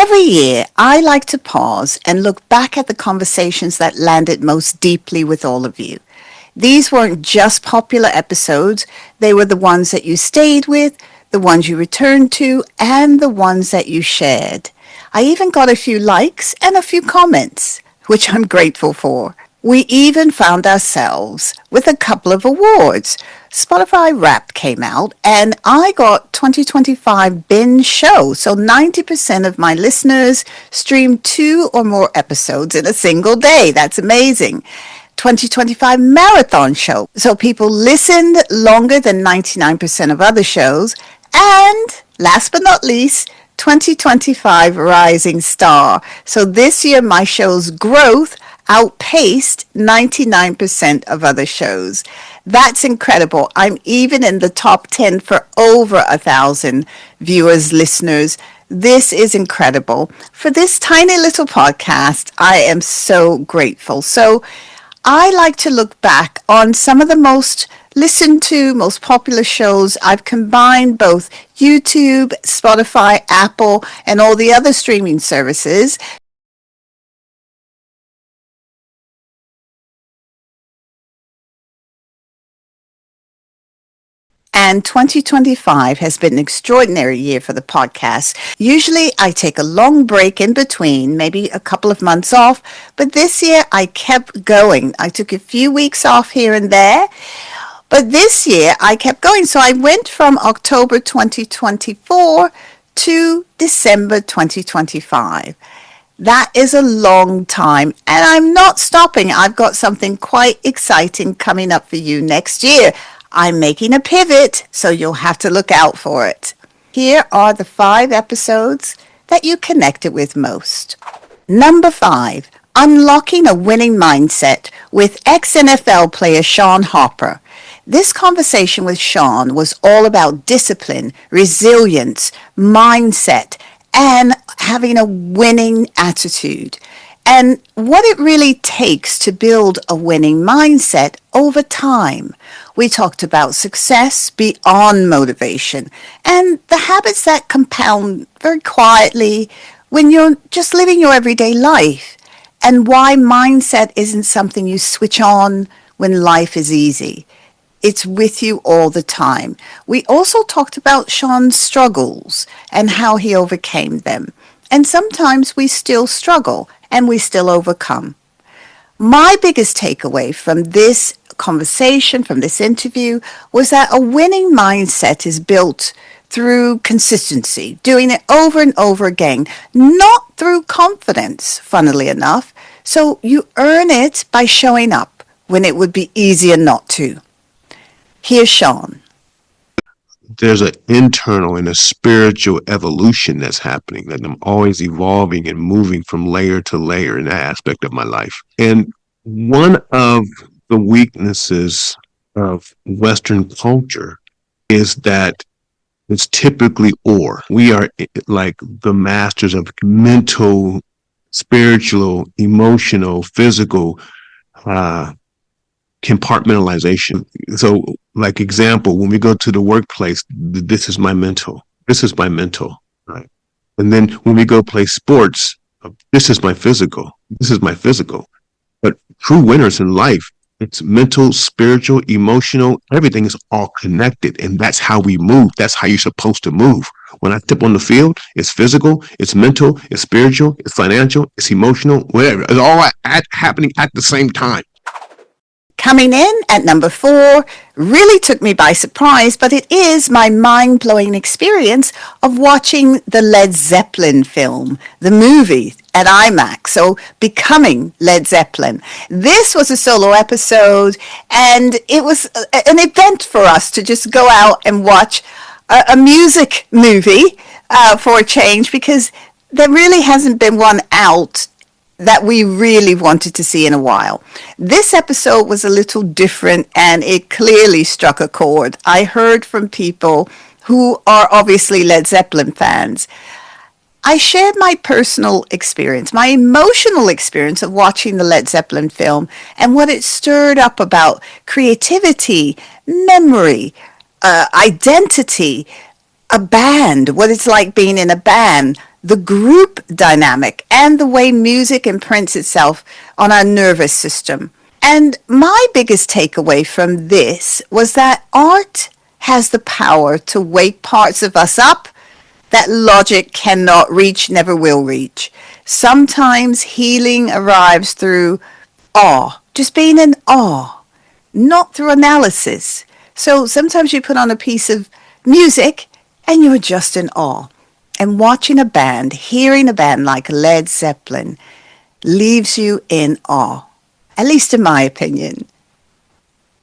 Every year, I like to pause and look back at the conversations that landed most deeply with all of you. These weren't just popular episodes, they were the ones that you stayed with, the ones you returned to, and the ones that you shared. I even got a few likes and a few comments, which I'm grateful for. We even found ourselves with a couple of awards. Spotify Wrapped came out and I got 2025 binge show. So 90% of my listeners streamed 2 or more episodes in a single day. That's amazing. 2025 marathon show. So people listened longer than 99% of other shows. And last but not least, 2025 rising star. So this year my show's growth outpaced 99% of other shows. That's incredible. I'm even in the top 10 for over 1,000 viewers, listeners. This is incredible. For this tiny little podcast, I am so grateful. So I like to look back on some of the most listened to, most popular shows. I've combined both YouTube, Spotify, Apple, and all the other streaming services. And 2025 has been an extraordinary year for the podcast. Usually I take a long break in between, maybe a couple of months off, but this year I kept going. I took a few weeks off here and there, but this year I kept going. So I went from October 2024 to December 2025. That is a long time, and I'm not stopping. I've got something quite exciting coming up for you next year. I'm making a pivot, so you'll have to look out for it. Here are the 5 episodes that you connected with most. Number 5, Unlocking a Winning Mindset with ex-NFL player Sean Harper. This conversation with Sean was all about discipline, resilience, mindset, and having a winning attitude, and what it really takes to build a winning mindset over time. We talked about success beyond motivation and the habits that compound very quietly when you're just living your everyday life, and why mindset isn't something you switch on when life is easy. It's with you all the time. We also talked about Sean's struggles and how he overcame them. And sometimes we still struggle and we still overcome. My biggest takeaway from this conversation, from this interview, was that a winning mindset is built through consistency, doing it over and over again, not through confidence, funnily enough. So you earn it by showing up when it would be easier not to. Here's Sean. There's an internal and a spiritual evolution that's happening, that I'm always evolving and moving from layer to layer in that aspect of my life. And one of the weaknesses of Western culture is that it's typically or. We are like the masters of mental, spiritual, emotional, physical compartmentalization. So, like example, when we go to the workplace, this is my mental. This is my mental, right? And then when we go play sports, this is my physical. This is my physical. But true winners in life, it's mental, spiritual, emotional, everything is all connected. And that's how we move. That's how you're supposed to move. When I step on the field, it's physical, it's mental, it's spiritual, it's financial, it's emotional, whatever. It's all happening at the same time. Coming in at number 4 really took me by surprise, but it is my mind-blowing experience of watching the Led Zeppelin film, the movie, at IMAX, so Becoming Led Zeppelin. This was a solo episode, and it was an event for us to just go out and watch a music movie for a change, because there really hasn't been one out that we really wanted to see in a while. This episode was a little different, and it clearly struck a chord. I heard from people who are obviously Led Zeppelin fans. I shared my personal experience, my emotional experience of watching the Led Zeppelin film and what it stirred up about creativity, memory, identity, a band, what it's like being in a band, the group dynamic, and the way music imprints itself on our nervous system. And my biggest takeaway from this was that art has the power to wake parts of us up that logic cannot reach, never will reach. Sometimes healing arrives through awe, just being in awe, not through analysis. So sometimes you put on a piece of music and you're just in awe. And watching a band, hearing a band like Led Zeppelin, leaves you in awe, at least in my opinion.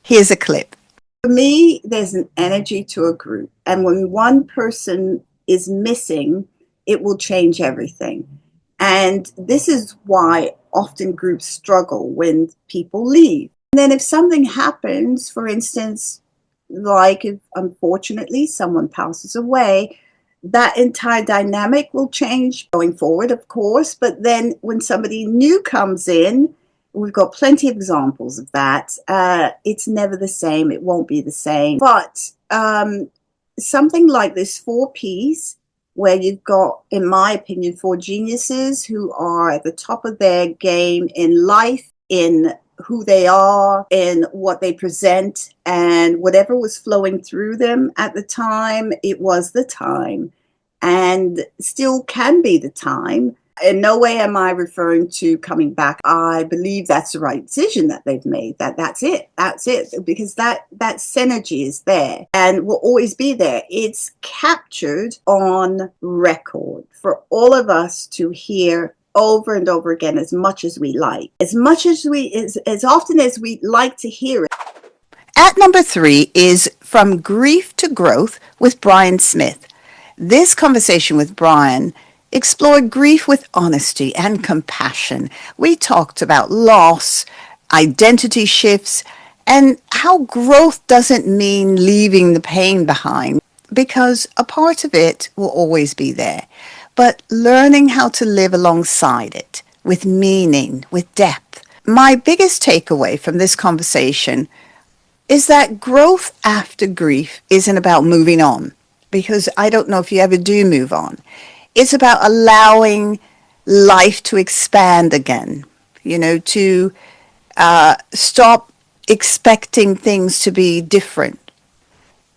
Here's a clip. For me, there's an energy to a group. And when one person is missing, it will change everything. And this is why often groups struggle when people leave. And then if something happens, for instance, like if unfortunately someone passes away, that entire dynamic will change going forward, of course. But then when somebody new comes in, we've got plenty of examples of that. It's never the same. It won't be the same. But something like this four-piece, where you've got, in my opinion, four geniuses who are at the top of their game in life, in who they are, in what they present, and whatever was flowing through them at the time, it was the time, and still can be the time. In no way am I referring to coming back. I believe that's the right decision that they've made. That's it, because that synergy is there and will always be there. It's captured on record for all of us to hear over and over again, as much as we like, as often as we like to hear it. At number 3 is From Grief to Growth with Brian Smith. This conversation with Brian explored grief with honesty and compassion. We talked about loss, identity shifts, and how growth doesn't mean leaving the pain behind, because a part of it will always be there, but learning how to live alongside it with meaning, with depth. My biggest takeaway from this conversation is that growth after grief isn't about moving on, because I don't know if you ever do move on. It's about allowing life to expand again, to stop expecting things to be different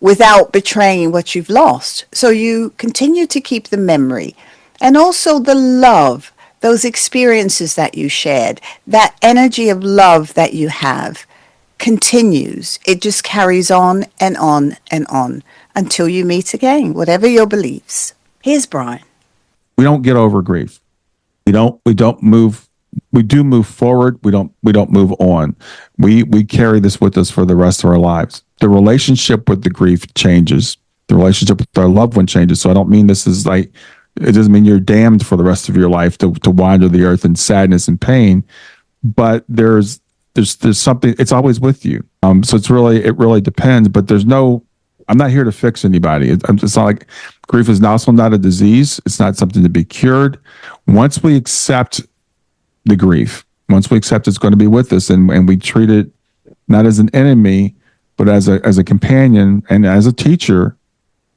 without betraying what you've lost. So you continue to keep the memory and also the love, those experiences that you shared, that energy of love that you have continues. It just carries on and on and on until you meet again, whatever your beliefs. Here's Brian. We don't get over grief. We don't move. We do move forward. We don't move on. We carry this with us for the rest of our lives. The relationship with the grief changes. The relationship with our loved one changes. So I don't mean this is like, it doesn't mean you're damned for the rest of your life to wander the earth in sadness and pain. But there's something, it's always with you. So it really depends, but I'm not here to fix anybody. It's not like grief is also not a disease. It's not something to be cured. Once we accept the grief, once we accept it's going to be with us, and we treat it not as an enemy, but as a companion and as a teacher,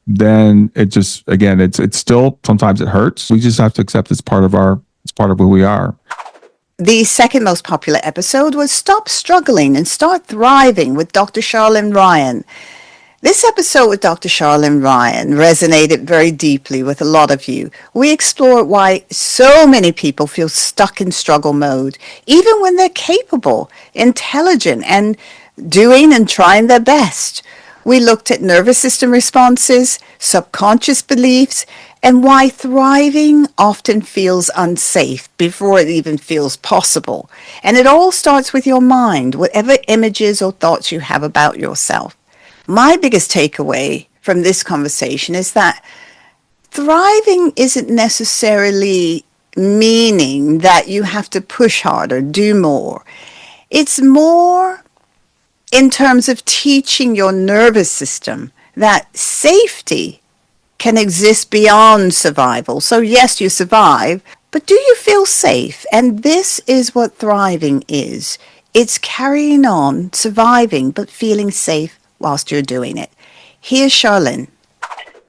then it just, again, it's still, sometimes it hurts. We just have to accept it's part of who we are. The second most popular episode was Stop Struggling and Start Thriving with Dr. Charlene Ryan. This episode with Dr. Charlene Ryan resonated very deeply with a lot of you. We explored why so many people feel stuck in struggle mode, even when they're capable, intelligent, and doing and trying their best. We looked at nervous system responses, subconscious beliefs, and why thriving often feels unsafe before it even feels possible. And it all starts with your mind, whatever images or thoughts you have about yourself. My biggest takeaway from this conversation is that thriving isn't necessarily meaning that you have to push harder, do more. It's more in terms of teaching your nervous system that safety can exist beyond survival. So yes, you survive, but do you feel safe? And this is what thriving is. It's carrying on, surviving, but feeling safe whilst you're doing it. Here's Charlene.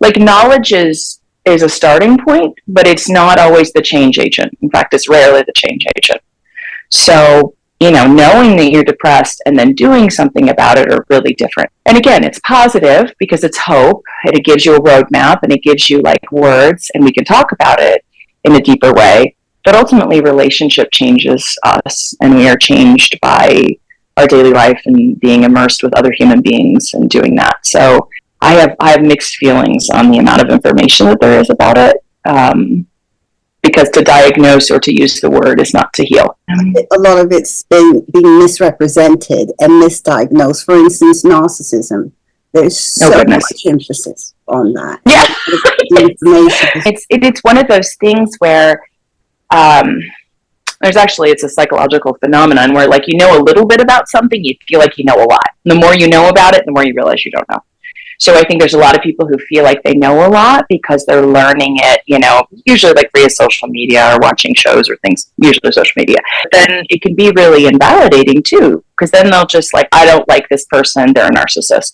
Like, knowledge is is a starting point, but it's not always the change agent. In fact, it's rarely the change agent. So, knowing that you're depressed and then doing something about it are really different. And again, it's positive because it's hope, and it gives you a roadmap, and it gives you like words, and we can talk about it in a deeper way. But ultimately, relationship changes us, and we are changed by our daily life and being immersed with other human beings and doing that. So I have mixed feelings on the amount of information that there is about it. Because to diagnose or to use the word is not to heal. A lot of it's being misrepresented and misdiagnosed. For instance, narcissism. There's so much emphasis on that. Yeah. The information. It's one of those things where it's a psychological phenomenon where, like, a little bit about something, you feel like you know a lot. The more you know about it, the more you realize you don't know. So I think there's a lot of people who feel like they know a lot because they're learning it, usually like via social media or watching shows or things, usually social media. But then it can be really invalidating too, because then they'll just like, I don't like this person, they're a narcissist.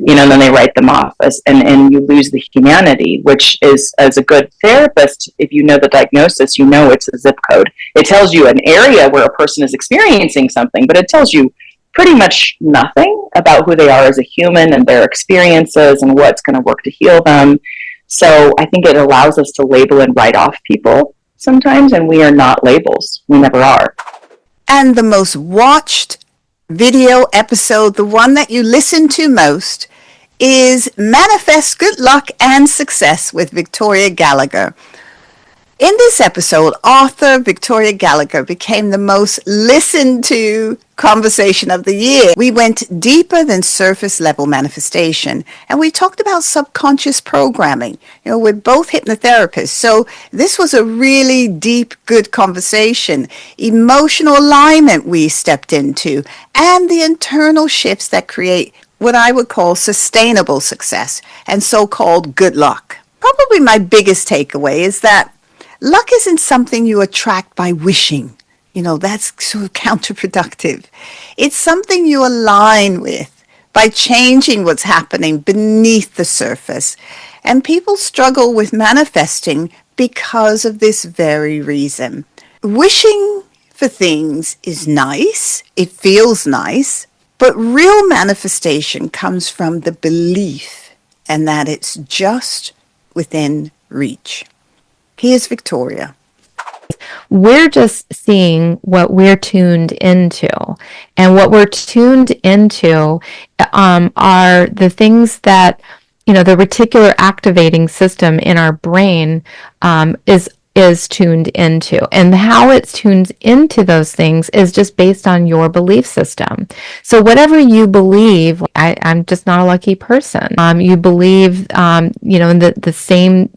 And then they write them off and you lose the humanity, which is, as a good therapist, if you know the diagnosis, it's a zip code. It tells you an area where a person is experiencing something, but it tells you pretty much nothing about who they are as a human and their experiences and what's going to work to heal them. So I think it allows us to label and write off people sometimes, and we are not labels. We never are. And the most watched video episode, the one that you listen to most, is Manifest Good Luck and Success with Victoria Gallagher. In this episode, author Victoria Gallagher became the most listened to conversation of the year. We went deeper than surface level manifestation, and we talked about subconscious programming. We're both hypnotherapists, so this was a really deep, good conversation. Emotional alignment we stepped into, and the internal shifts that create what I would call sustainable success and so-called good luck. Probably my biggest takeaway is that luck isn't something you attract by wishing. That's sort of counterproductive. It's something you align with by changing what's happening beneath the surface. And people struggle with manifesting because of this very reason. Wishing for things is nice. It feels nice. But real manifestation comes from the belief and that it's just within reach. Here's Victoria. We're just seeing what we're tuned into. And what we're tuned into are the things that, the reticular activating system in our brain is tuned into. And how it's tuned into those things is just based on your belief system. So whatever you believe, I'm just not a lucky person. You believe, in the same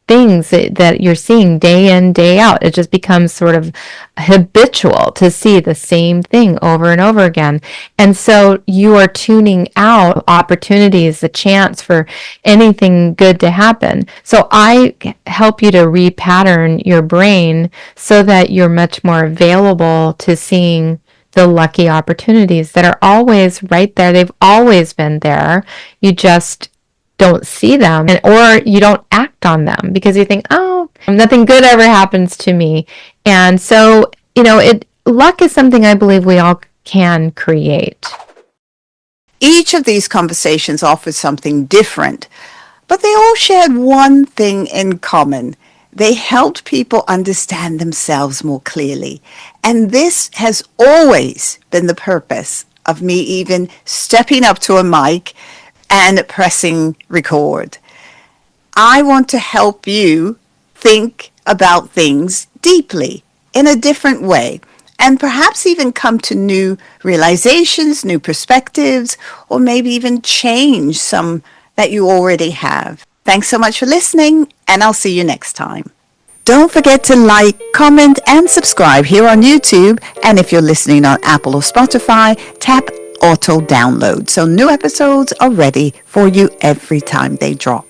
things that you're seeing day in, day out. It just becomes sort of habitual to see the same thing over and over again. And so you are tuning out opportunities, the chance for anything good to happen. So I help you to repattern your brain so that you're much more available to seeing the lucky opportunities that are always right there. They've always been there. You just don't see them, or you don't act on them because you think, oh, nothing good ever happens to me. And so, luck is something I believe we all can create. Each of these conversations offers something different, but they all shared one thing in common. They helped people understand themselves more clearly. And this has always been the purpose of me even stepping up to a mic and pressing record. I want to help you think about things deeply in a different way, and perhaps even come to new realizations, new perspectives, or maybe even change some that you already have. Thanks so much for listening, and I'll see you next time. Don't forget to like, comment, and subscribe here on YouTube. And if you're listening on Apple or Spotify, tap auto download so new episodes are ready for you every time they drop.